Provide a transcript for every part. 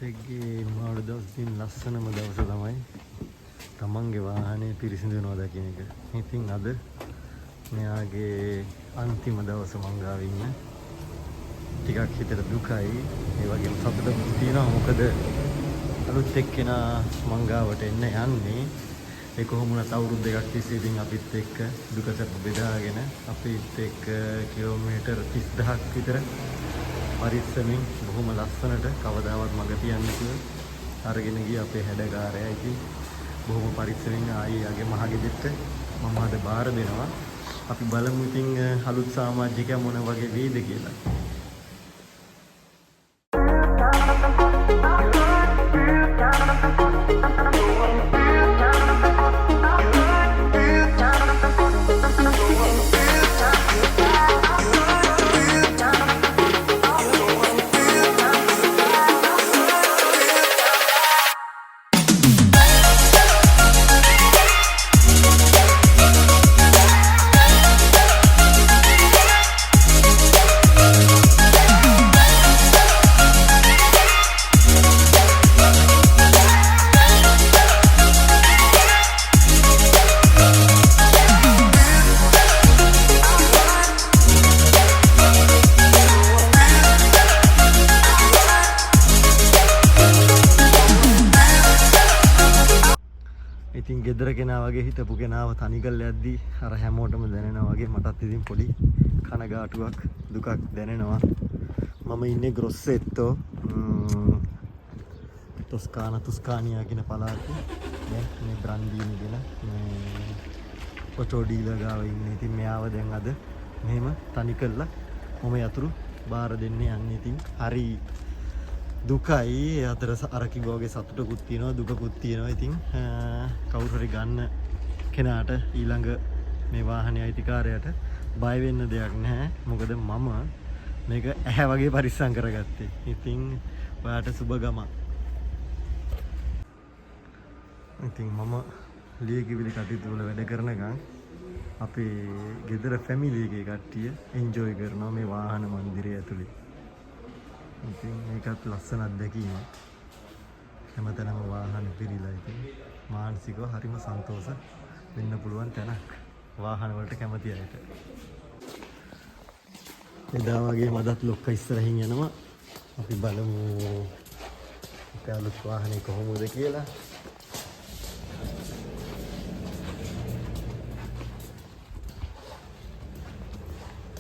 මිනිස්සෙක්ගේ නිවාඩු දවසින් ලස්සනම දවස තමයි තමන්ගේ වාහනේ පිරිසිදු වෙනවා දකින්න එක. ඉතින් අද මෙයාගේ අන්තිම දවස මං ගාව ඉන්න. ටිකක් හිතට දුකයි. ඒ වගේම සතුටක් තියෙනවා. මොකද අලුත් එක්කෙනා මං ගාවට එන්න යන්නේ. ඒ කොහොම වුණත් අවුරුදු දෙකක් තිස්සේ ඉතින් අපිත් එක්ක දුක සැප බෙදාගෙන අපිත් එක්ක කිලෝමීටර් 30000ක් විතර පරිස්සමින් බොහොම ලස්සනට කවදාවත් මග තියන්නේ නැතුව අරගෙන ගිය අපේ හැඩකාරයා. ඉතින් බොහොම පරිස්සමින් ආයේ මහගෙදෙට්ට මම අද බාර දෙනවා. අපි බලමු ඉතින් අලුත් සමාජිකයා මොන වගේ වේද කියලා. ඉතින් ගෙදර කෙනා වගේ හිටපු කෙනාව තනි කරලා යද්දී අර හැමෝටම දැනෙනවා වගේ මටත් ඉතින් පොඩි කනගාටුවක් දුකක් දැනෙනවා. මම ඉන්නේ ග්‍රොස්සෙට්ටෝ ටොස්කානියා කියන පළාතේ. දැන් මේ බ්‍රන්ඩීනි දෙන මේ ඔටෝ ඩීලර් ගාව ඉන්නේ. ඉතින් මෙයාව දැන් අද මෙහෙම තනි කරලා මම යතුරු බාර දෙන්න යන්නේ. ඉතින් හරි දුකයි. ඒ අතර අර කිව්වා වගේ සතුටකුත් තියෙනවා දුකකුත් තියෙනවා. ඉතින් කවුරු හරි ගන්න කෙනාට ඊළඟ මේ වාහනේ අයිතිකාරයාට බය වෙන්න දෙයක් නැහැ. මොකද මම මේක ඇහැ වගේ පරිස්සම් කරගත්තේ. ඉතින් ඔයාට සුබ ගමන්. ඉතින් මම ලියකිවිලි කටයුතු වල වැඩ කරනකම් අපේ ගෙදර ෆැමිලි එකේ කට්ටිය එන්ජොයි කරනවා මේ වාහන මන්දිරය ඇතුලේ. ඉතින් මේකත් ලස්සන අත්දැකීමක්. හැමතැනම වාහන පිරීලා ඉතින් මානසිකව හරිම සන්තෝෂ වෙන්න පුළුවන් තැනක් වාහන වලට කැමති අයට. එදා වගේ මදත් ලොක්ක ඉස්සරහින් යනවා. අපි බලමු අපේ අලුත් වාහනේ කොහොමද කියලා.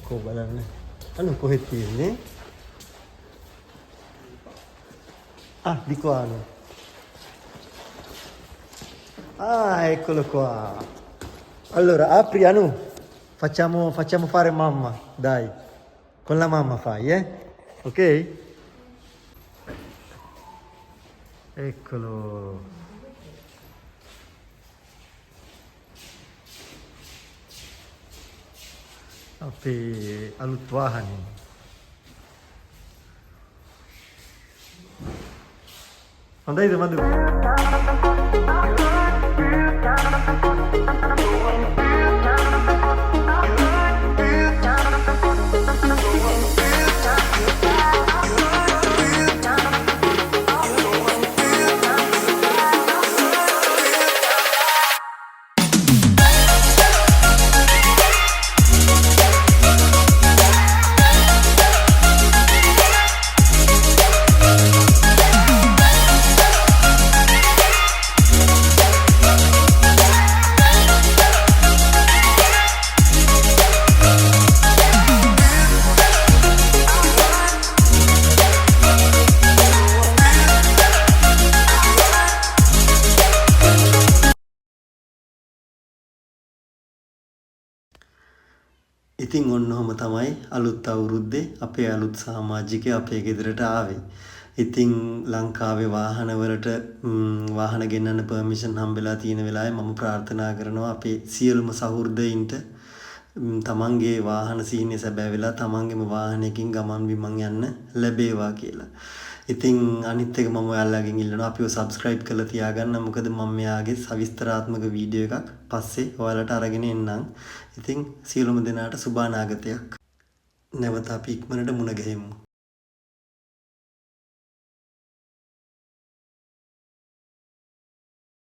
කො බලන්න. අනු කොහෙද තියෙන්නේ? Ah, di qua no. Ah, eccolo qua. Allora, apri Anu. Facciamo fare mamma, dai. Con la mamma fai, Ok? Eccolo. Api alut wahani. Andai itu madu. ඉතින් ඔන්නෝම තමයි අලුත් අවුරුද්දේ අපේ අලුත් සමාජිකයෝ අපේ ගෙදරට ආවේ. ඉතින් ලංකාවේ වාහනවලට වාහන ගෙන්නන්න පර්මිෂන් හම්බෙලා තියෙන වෙලාවේ මම ප්‍රාර්ථනා කරනවා අපේ සියලුම සහෘදයින්ට තමන්ගේ වාහන සීනේ සැබෑ වෙලා තමන්ගේම වාහනයකින් ගමන් බිමන් යන්න ලැබේවා කියලා. ඉතින් අනිත් එක මම ඔයාලගෙන් ඉල්ලනවා අපිව subscribe කරලා තියාගන්න. මොකද මම මෙයාගේ සවිස්තරාත්මක වීඩියෝ එකක් පස්සේ ඔයාලට අරගෙන එන්නම්. ඉතින් සියලුම දෙනාට සුබ අනාගතයක්. නැවත අපි ඉක්මනට මුණ ගැහෙමු.